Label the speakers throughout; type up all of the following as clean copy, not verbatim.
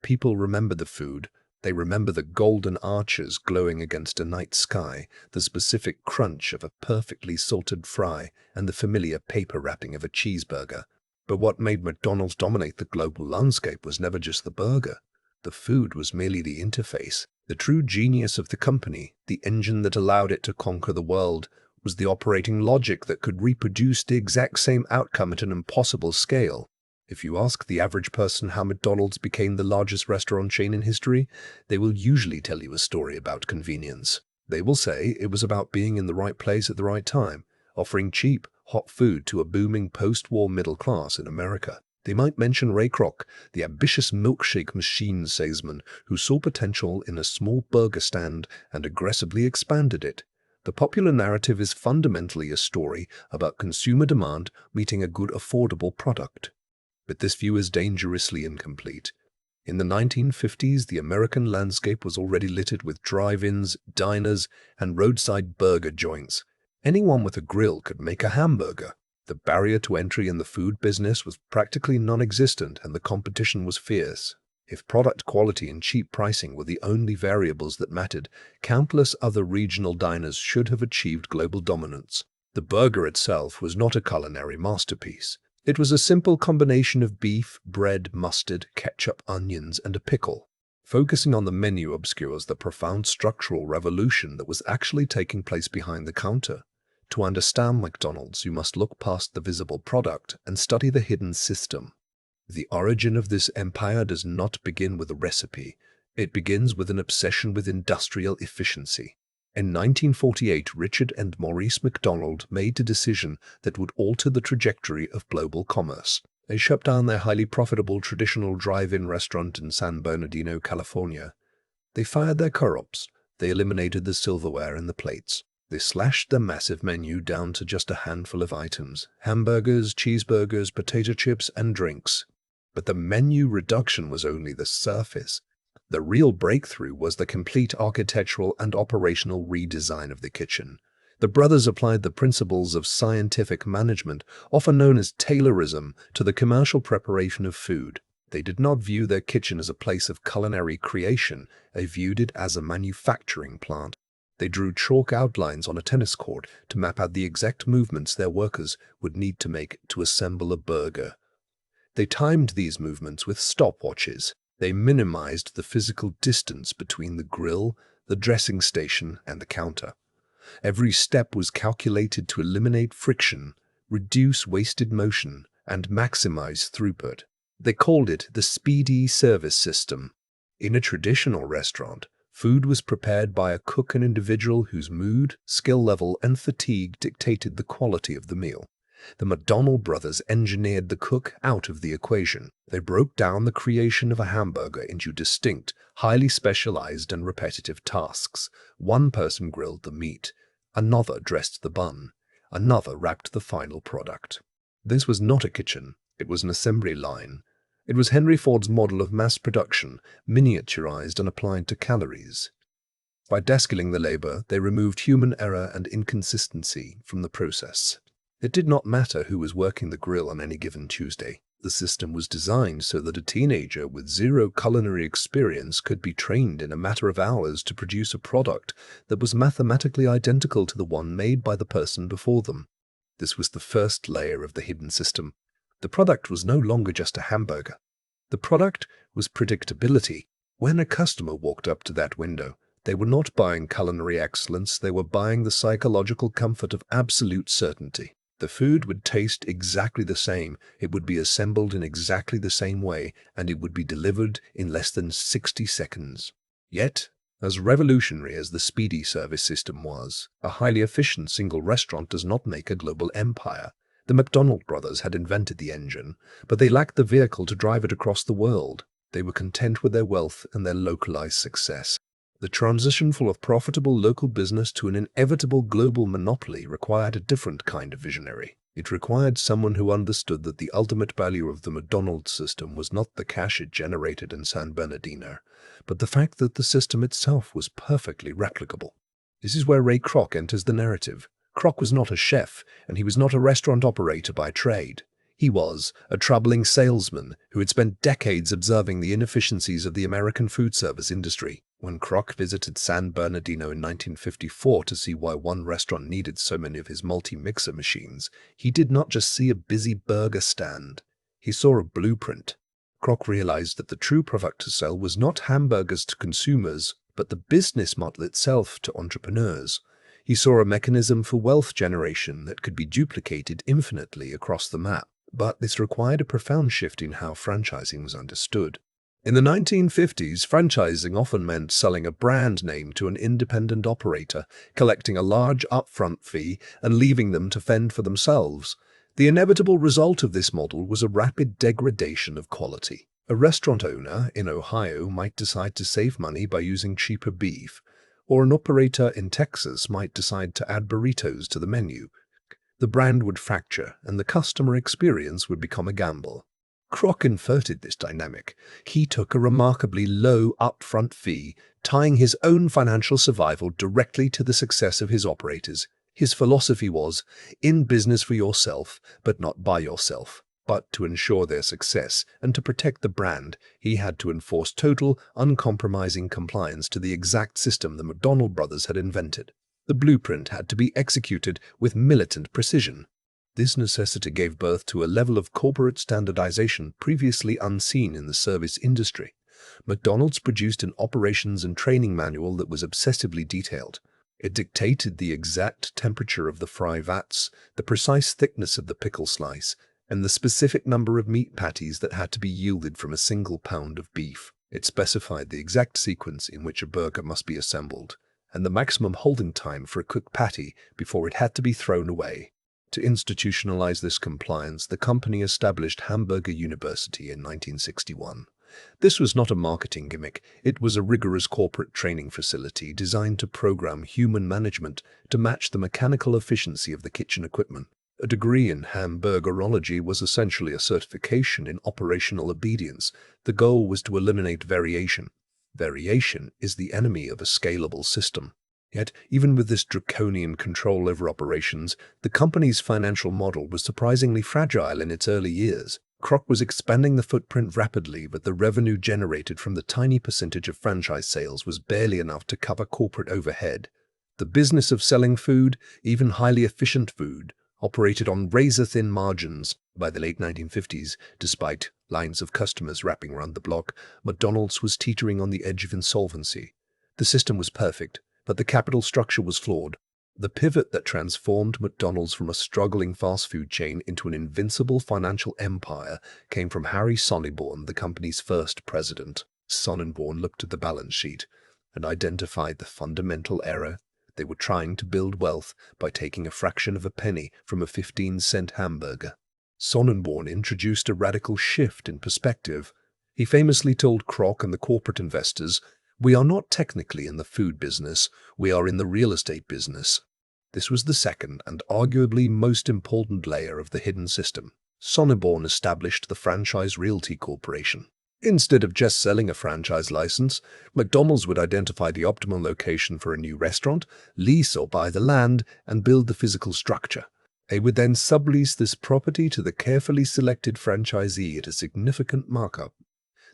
Speaker 1: people remember the food, they remember the golden arches glowing against a night sky, the specific crunch of a perfectly salted fry, and the familiar paper wrapping of a cheeseburger. But what made McDonald's dominate the global landscape was never just the burger. The food was merely the interface. The true genius of the company, the engine that allowed it to conquer the world, was the operating logic that could reproduce the exact same outcome at an impossible scale. If you ask the average person how McDonald's became the largest restaurant chain in history, they will usually tell you a story about convenience. They will say it was about being in the right place at the right time, offering cheap, hot food to a booming post-war middle class in America. They might mention Ray Kroc, the ambitious milkshake machine salesman who saw potential in a small burger stand and aggressively expanded it. The popular narrative is fundamentally a story about consumer demand meeting a good, affordable product. But this view is dangerously incomplete. In the 1950s, the American landscape was already littered with drive-ins, diners, and roadside burger joints. Anyone with a grill could make a hamburger. The barrier to entry in the food business was practically non-existent, and the competition was fierce. If product quality and cheap pricing were the only variables that mattered, countless other regional diners should have achieved global dominance. The burger itself was not a culinary masterpiece. It was a simple combination of beef, bread, mustard, ketchup, onions, and a pickle. Focusing on the menu obscures the profound structural revolution that was actually taking place behind the counter. To understand McDonald's, you must look past the visible product and study the hidden system. The origin of this empire does not begin with a recipe. It begins with an obsession with industrial efficiency. In 1948, Richard and Maurice McDonald made a decision that would alter the trajectory of global commerce. They shut down their highly profitable traditional drive-in restaurant in San Bernardino, California. They fired their co-ops. They eliminated the silverware and the plates. They slashed their massive menu down to just a handful of items: hamburgers, cheeseburgers, potato chips, and drinks. But the menu reduction was only the surface. The real breakthrough was the complete architectural and operational redesign of the kitchen. The brothers applied the principles of scientific management, often known as Taylorism, to the commercial preparation of food. They did not view their kitchen as a place of culinary creation. They viewed it as a manufacturing plant. They drew chalk outlines on a tennis court to map out the exact movements their workers would need to make to assemble a burger. They timed these movements with stopwatches. They minimized the physical distance between the grill, the dressing station, and the counter. Every step was calculated to eliminate friction, reduce wasted motion, and maximize throughput. They called it the Speedee service system. In a traditional restaurant, food was prepared by a cook, an individual whose mood, skill level, and fatigue dictated the quality of the meal. The McDonald brothers engineered the cook out of the equation. They broke down the creation of a hamburger into distinct, highly specialized and repetitive tasks. One person grilled the meat, another dressed the bun, another wrapped the final product. This was not a kitchen, it was an assembly line. It was Henry Ford's model of mass production, miniaturized and applied to calories. By descaling the labor, they removed human error and inconsistency from the process. It did not matter who was working the grill on any given Tuesday. The system was designed so that a teenager with zero culinary experience could be trained in a matter of hours to produce a product that was mathematically identical to the one made by the person before them. This was the first layer of the hidden system. The product was no longer just a hamburger. The product was predictability. When a customer walked up to that window, they were not buying culinary excellence, they were buying the psychological comfort of absolute certainty. The food would taste exactly the same, it would be assembled in exactly the same way, and it would be delivered in less than 60 seconds. Yet, as revolutionary as the Speedee service system was, a highly efficient single restaurant does not make a global empire. The McDonald brothers had invented the engine, but they lacked the vehicle to drive it across the world. They were content with their wealth and their localized success. The transition from a profitable local business to an inevitable global monopoly required a different kind of visionary. It required someone who understood that the ultimate value of the McDonald's system was not the cash it generated in San Bernardino, but the fact that the system itself was perfectly replicable. This is where Ray Kroc enters the narrative. Kroc was not a chef, and he was not a restaurant operator by trade. He was a troubling salesman who had spent decades observing the inefficiencies of the American food service industry. When Kroc visited San Bernardino in 1954 to see why one restaurant needed so many of his multi-mixer machines, he did not just see a busy burger stand. He saw a blueprint. Kroc realized that the true product to sell was not hamburgers to consumers, but the business model itself to entrepreneurs. He saw a mechanism for wealth generation that could be duplicated infinitely across the map. But this required a profound shift in how franchising was understood. In the 1950s, franchising often meant selling a brand name to an independent operator, collecting a large upfront fee, and leaving them to fend for themselves. The inevitable result of this model was a rapid degradation of quality. A restaurant owner in Ohio might decide to save money by using cheaper beef, or an operator in Texas might decide to add burritos to the menu. The brand would fracture, and the customer experience would become a gamble. Kroc inverted this dynamic. He took a remarkably low upfront fee, tying his own financial survival directly to the success of his operators. His philosophy was, in business for yourself, but not by yourself. But to ensure their success and to protect the brand, he had to enforce total, uncompromising compliance to the exact system the McDonald brothers had invented. The blueprint had to be executed with militant precision. This necessity gave birth to a level of corporate standardization previously unseen in the service industry. McDonald's produced an operations and training manual that was obsessively detailed. It dictated the exact temperature of the fry vats, the precise thickness of the pickle slice, and the specific number of meat patties that had to be yielded from a single pound of beef. It specified the exact sequence in which a burger must be assembled, and the maximum holding time for a cooked patty before it had to be thrown away. To institutionalize this compliance, the company established Hamburger University in 1961. This was not a marketing gimmick, it was a rigorous corporate training facility designed to program human management to match the mechanical efficiency of the kitchen equipment. A degree in hamburgerology was essentially a certification in operational obedience. The goal was to eliminate variation. Variation is the enemy of a scalable system. Yet, even with this draconian control over operations, the company's financial model was surprisingly fragile in its early years. Kroc was expanding the footprint rapidly, but the revenue generated from the tiny percentage of franchise sales was barely enough to cover corporate overhead. The business of selling food, even highly efficient food, operated on razor-thin margins. By the late 1950s, despite lines of customers wrapping around the block, McDonald's was teetering on the edge of insolvency. The system was perfect, but the capital structure was flawed. The pivot that transformed McDonald's from a struggling fast food chain into an invincible financial empire came from Harry Sonneborn, the company's first president. Sonneborn looked at the balance sheet and identified the fundamental error. They were trying to build wealth by taking a fraction of a penny from a 15-cent hamburger. Sonneborn introduced a radical shift in perspective. He famously told Kroc and the corporate investors, "We are not technically in the food business, we are in the real estate business." This was the second and arguably most important layer of the hidden system. Sonneborn established the Franchise Realty Corporation. Instead of just selling a franchise license, McDonald's would identify the optimal location for a new restaurant, lease or buy the land, and build the physical structure. They would then sublease this property to the carefully selected franchisee at a significant markup.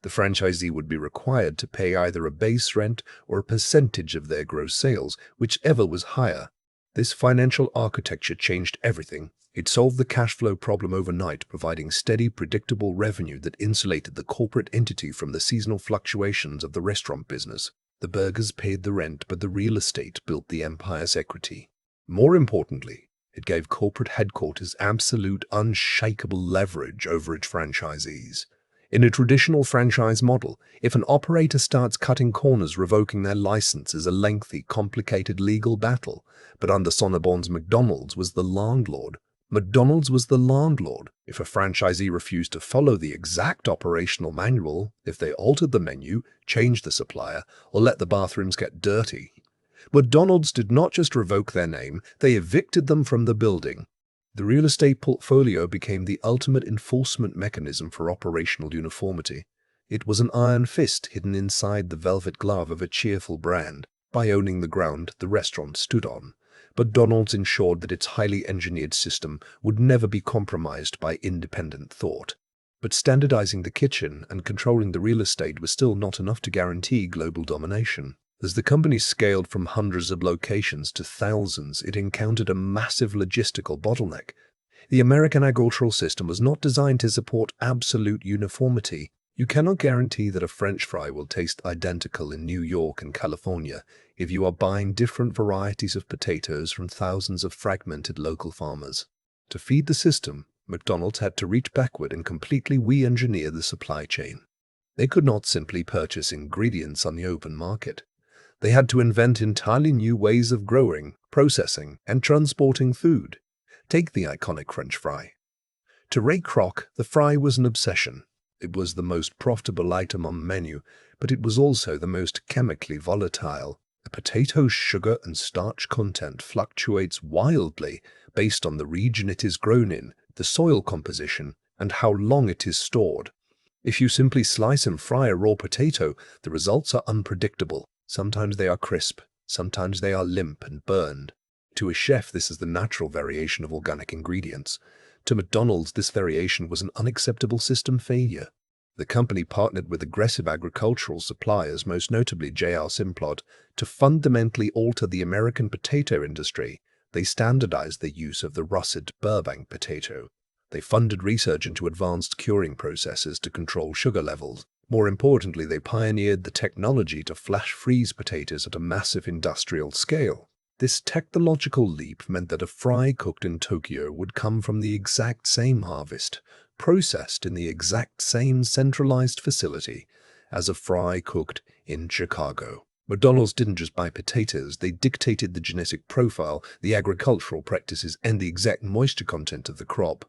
Speaker 1: The franchisee would be required to pay either a base rent or a percentage of their gross sales, whichever was higher. This financial architecture changed everything. It solved the cash flow problem overnight, providing steady, predictable revenue that insulated the corporate entity from the seasonal fluctuations of the restaurant business. The burgers paid the rent, but the real estate built the empire's equity. More importantly, it gave corporate headquarters absolute, unshakable leverage over its franchisees. In a traditional franchise model, if an operator starts cutting corners, revoking their license is a lengthy, complicated legal battle. But under Sonneborn's, McDonald's was the landlord. McDonald's was the landlord. If a franchisee refused to follow the exact operational manual, if they altered the menu, changed the supplier, or let the bathrooms get dirty, McDonald's did not just revoke their name, they evicted them from the building. The real estate portfolio became the ultimate enforcement mechanism for operational uniformity. It was an iron fist hidden inside the velvet glove of a cheerful brand. By owning the ground the restaurant stood on, McDonald's ensured that its highly engineered system would never be compromised by independent thought. But standardizing the kitchen and controlling the real estate was still not enough to guarantee global domination. As the company scaled from hundreds of locations to thousands, it encountered a massive logistical bottleneck. The American agricultural system was not designed to support absolute uniformity. You cannot guarantee that a French fry will taste identical in New York and California if you are buying different varieties of potatoes from thousands of fragmented local farmers. To feed the system, McDonald's had to reach backward and completely re-engineer the supply chain. They could not simply purchase ingredients on the open market. They had to invent entirely new ways of growing, processing, and transporting food. Take the iconic French fry. To Ray Kroc, the fry was an obsession. It was the most profitable item on the menu, but it was also the most chemically volatile. A potato's sugar and starch content fluctuates wildly based on the region it is grown in, the soil composition, and how long it is stored. If you simply slice and fry a raw potato, the results are unpredictable. Sometimes they are crisp, sometimes they are limp and burned. To a chef, this is the natural variation of organic ingredients. To McDonald's, this variation was an unacceptable system failure. The company partnered with aggressive agricultural suppliers, most notably J.R. Simplot, to fundamentally alter the American potato industry. They standardized the use of the russet Burbank potato. They funded research into advanced curing processes to control sugar levels. More importantly, they pioneered the technology to flash freeze potatoes at a massive industrial scale. This technological leap meant that a fry cooked in Tokyo would come from the exact same harvest, processed in the exact same centralized facility, as a fry cooked in Chicago. McDonald's didn't just buy potatoes, they dictated the genetic profile, the agricultural practices, and the exact moisture content of the crop.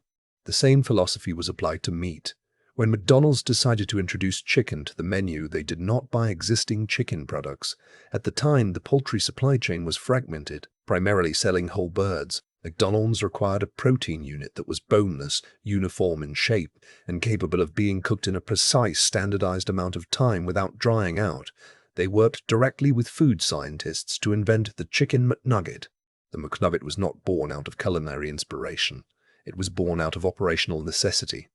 Speaker 1: The same philosophy was applied to meat. When McDonald's decided to introduce chicken to the menu, they did not buy existing chicken products. At the time, the poultry supply chain was fragmented, primarily selling whole birds. McDonald's required a protein unit that was boneless, uniform in shape, and capable of being cooked in a precise, standardized amount of time without drying out. They worked directly with food scientists to invent the Chicken McNugget. The McNugget was not born out of culinary inspiration. It was born out of operational necessity.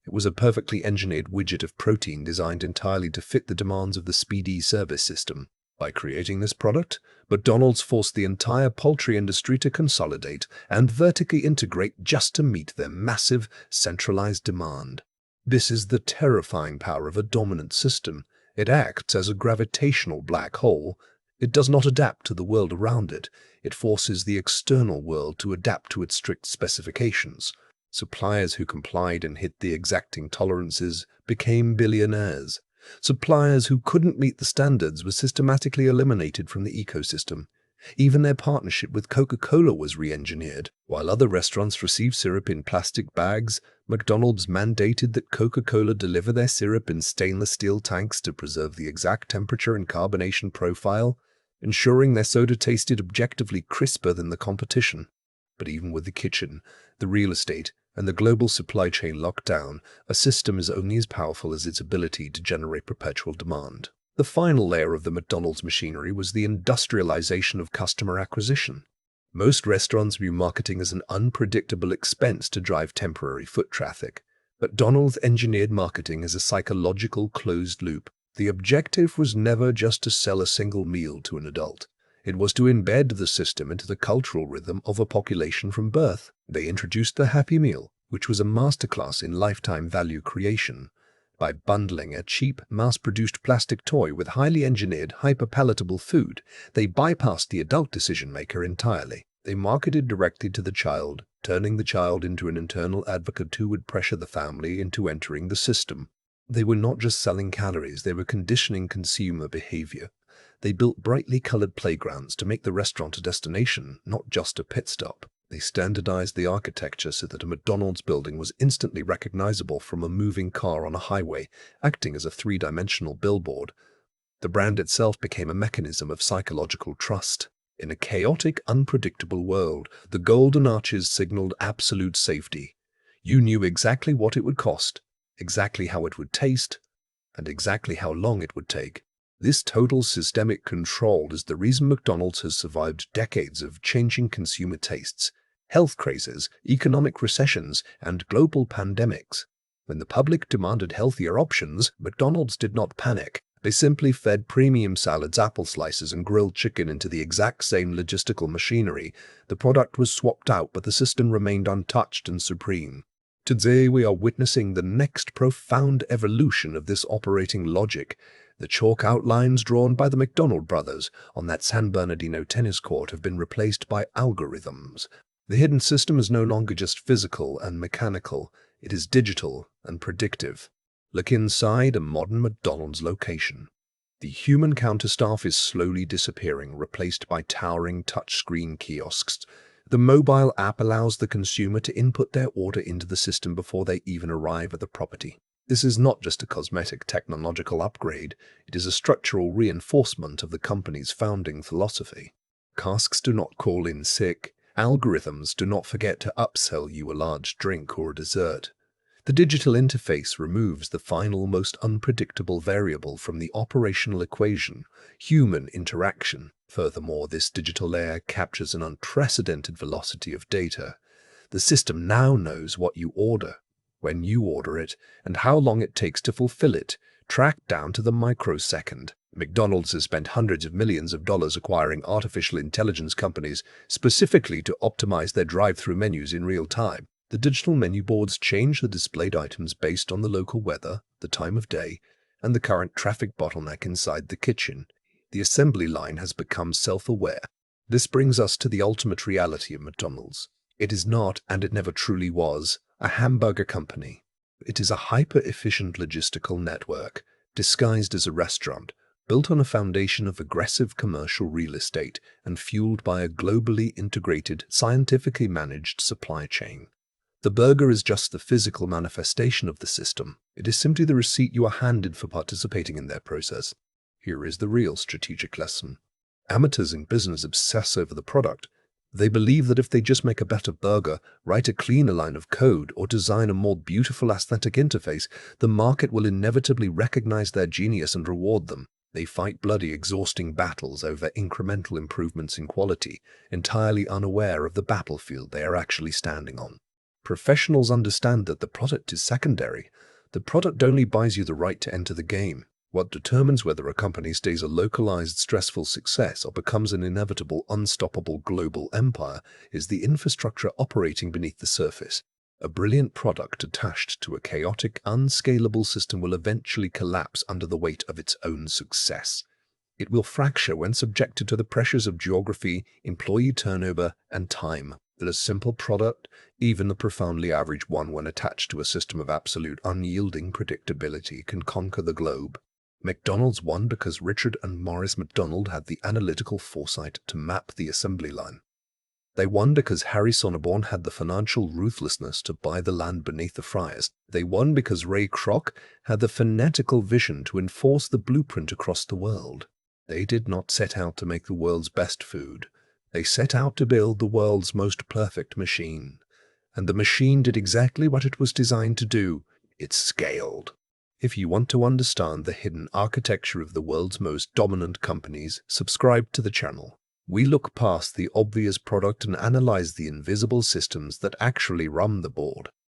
Speaker 1: It was a perfectly engineered widget of protein designed entirely to fit the demands of the Speedee service system. By creating this product, McDonald's forced the entire poultry industry to consolidate and vertically integrate just to meet their massive, centralized demand. This is the terrifying power of a dominant system. It acts as a gravitational black hole. It does not adapt to the world around it. It forces the external world to adapt to its strict specifications. Suppliers who complied and hit the exacting tolerances became billionaires. Suppliers who couldn't meet the standards were systematically eliminated from the ecosystem. Even their partnership with Coca-Cola was re-engineered. While other restaurants received syrup in plastic bags, McDonald's mandated that Coca-Cola deliver their syrup in stainless steel tanks to preserve the exact temperature and carbonation profile, ensuring their soda tasted objectively crisper than the competition. But even with the kitchen, the real estate, and the global supply chain locked down, a system is only as powerful as its ability to generate perpetual demand. The final layer of the McDonald's machinery was the industrialization of customer acquisition. Most restaurants view marketing as an unpredictable expense to drive temporary foot traffic. McDonald's engineered marketing as a psychological closed loop. The objective was never just to sell a single meal to an adult. It was to embed the system into the cultural rhythm of a population from birth. They introduced the Happy Meal, which was a masterclass in lifetime value creation. By bundling a cheap, mass-produced plastic toy with highly engineered, hyper-palatable food, they bypassed the adult decision-maker entirely. They marketed directly to the child, turning the child into an internal advocate who would pressure the family into entering the system. They were not just selling calories, they were conditioning consumer behavior. They built brightly colored playgrounds to make the restaurant a destination, not just a pit stop. They standardized the architecture so that a McDonald's building was instantly recognizable from a moving car on a highway, acting as a three-dimensional billboard. The brand itself became a mechanism of psychological trust. In a chaotic, unpredictable world, the golden arches signaled absolute safety. You knew exactly what it would cost, exactly how it would taste, and exactly how long it would take. This total systemic control is the reason McDonald's has survived decades of changing consumer tastes, health crazes, economic recessions, and global pandemics. When the public demanded healthier options, McDonald's did not panic. They simply fed premium salads, apple slices, and grilled chicken into the exact same logistical machinery. The product was swapped out, but the system remained untouched and supreme. Today, we are witnessing the next profound evolution of this operating logic. The chalk outlines drawn by the McDonald brothers on that San Bernardino tennis court have been replaced by algorithms. The hidden system is no longer just physical and mechanical. It is digital and predictive. Look inside a modern McDonald's location. The human counterstaff is slowly disappearing, replaced by towering touchscreen kiosks. The mobile app allows the consumer to input their order into the system before they even arrive at the property. This is not just a cosmetic technological upgrade, it is a structural reinforcement of the company's founding philosophy. Casks do not call in sick. Algorithms do not forget to upsell you a large drink or a dessert. The digital interface removes the final, most unpredictable variable from the operational equation: human interaction. Furthermore, this digital layer captures an unprecedented velocity of data. The system now knows what you order, when you order it, and how long it takes to fulfill it, tracked down to the microsecond. McDonald's has spent hundreds of millions of dollars acquiring artificial intelligence companies specifically to optimize their drive-through menus in real time. The digital menu boards change the displayed items based on the local weather, the time of day, and the current traffic bottleneck inside the kitchen. The assembly line has become self-aware. This brings us to the ultimate reality of McDonald's. It is not, and it never truly was, a hamburger company. It is a hyper-efficient logistical network, disguised as a restaurant, built on a foundation of aggressive commercial real estate and fueled by a globally integrated, scientifically managed supply chain. The burger is just the physical manifestation of the system. It is simply the receipt you are handed for participating in their process. Here is the real strategic lesson. Amateurs in business obsess over the product. They believe that if they just make a better burger, write a cleaner line of code, or design a more beautiful aesthetic interface, the market will inevitably recognize their genius and reward them. They fight bloody, exhausting battles over incremental improvements in quality, entirely unaware of the battlefield they are actually standing on. Professionals understand that the product is secondary. The product only buys you the right to enter the game. What determines whether a company stays a localized, stressful success or becomes an inevitable, unstoppable global empire is the infrastructure operating beneath the surface. A brilliant product attached to a chaotic, unscalable system will eventually collapse under the weight of its own success. It will fracture when subjected to the pressures of geography, employee turnover, and time. That a simple product, even a profoundly average one when attached to a system of absolute unyielding predictability, can conquer the globe. McDonald's won because Richard and Maurice McDonald had the analytical foresight to map the assembly line. They won because Harry Sonneborn had the financial ruthlessness to buy the land beneath the fryers. They won because Ray Kroc had the fanatical vision to enforce the blueprint across the world. They did not set out to make the world's best food. They set out to build the world's most perfect machine. And the machine did exactly what it was designed to do. It scaled. If you want to understand the hidden architecture of the world's most dominant companies, subscribe to the channel. We look past the obvious product and analyze the invisible systems that actually run the board.